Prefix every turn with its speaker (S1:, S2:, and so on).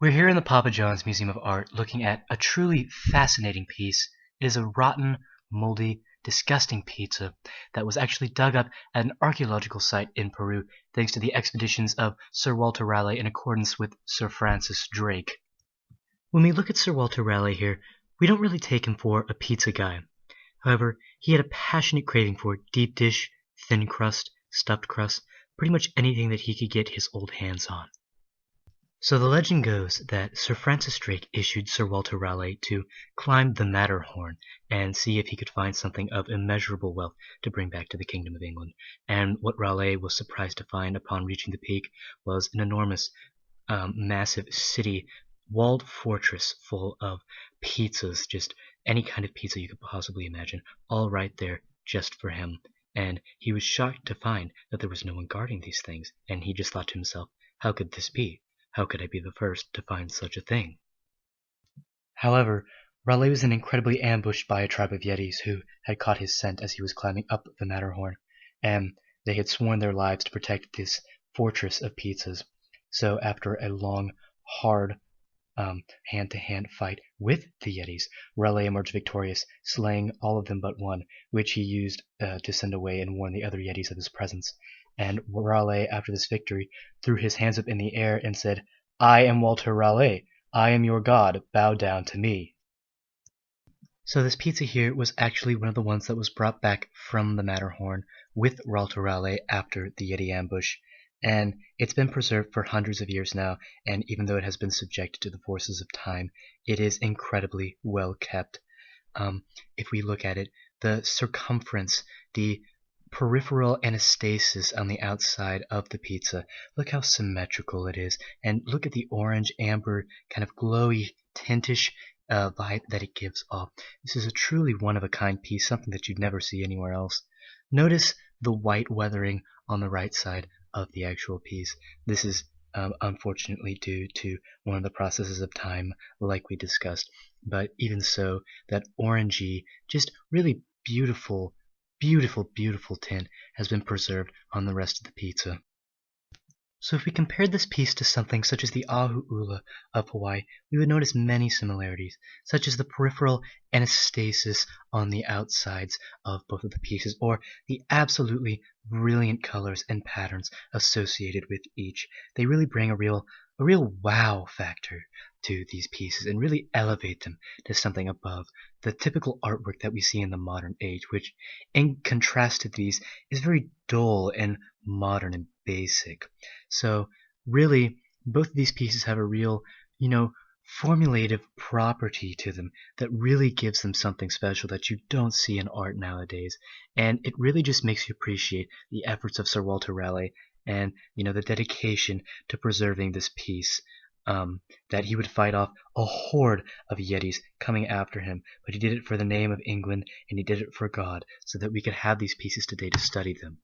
S1: We're here in the Papa John's Museum of Art looking at a truly fascinating piece. It is a rotten, moldy, disgusting pizza that was actually dug up at an archaeological site in Peru thanks to the expeditions of Sir Walter Raleigh in accordance with Sir Francis Drake. When we look at Sir Walter Raleigh here, we don't really take him for a pizza guy. However, he had a passionate craving for deep dish, thin crust, stuffed crust, pretty much anything that he could get his old hands on. So the legend goes that Sir Francis Drake issued Sir Walter Raleigh to climb the Matterhorn and see if he could find something of immeasurable wealth to bring back to the Kingdom of England. And what Raleigh was surprised to find upon reaching the peak was an enormous, massive city, walled fortress full of pizzas, just any kind of pizza you could possibly imagine, all right there just for him. And he was shocked to find that there was no one guarding these things, and he just thought to himself, how could this be? How could I be the first to find such a thing? However, Raleigh was incredibly ambushed by a tribe of Yetis who had caught his scent as he was climbing up the Matterhorn, and they had sworn their lives to protect this fortress of pizzas. So after a long, hard, hand-to-hand fight with the Yetis, Raleigh emerged victorious, slaying all of them but one, which he used to send away and warn the other Yetis of his presence. And Raleigh, after this victory, threw his hands up in the air and said, "I am Walter Raleigh. I am your god. Bow down to me." So this pizza here was actually one of the ones that was brought back from the Matterhorn with Walter Raleigh after the Yeti ambush. And it's been preserved for hundreds of years now, and even though it has been subjected to the forces of time, it is incredibly well kept. If we look at it, the circumference, the peripheral anastasis on the outside of the pizza, look how symmetrical it is, and look at the orange, amber, kind of glowy, tintish vibe that it gives off. This is a truly one-of-a-kind piece, something that you'd never see anywhere else. Notice the white weathering on the right side of the actual piece. This is unfortunately due to one of the processes of time, like we discussed. But even so, that orangey, just really beautiful, beautiful tint has been preserved on the rest of the pizza. So if we compared this piece to something such as the Ahu'ula of Hawaii, we would notice many similarities, such as the peripheral anastasis on the outsides of both of the pieces, or the absolutely brilliant colors and patterns associated with each. They really bring a real wow factor to these pieces and really elevate them to something above the typical artwork that we see in the modern age, which, in contrast to these, is very dull and modern and basic. So really, both of these pieces have a real, formulative property to them that really gives them something special that you don't see in art nowadays. And it really just makes you appreciate the efforts of Sir Walter Raleigh and, the dedication to preserving this piece. That he would fight off a horde of Yetis coming after him, but he did it for the name of England and he did it for God, so that we could have these pieces today to study them.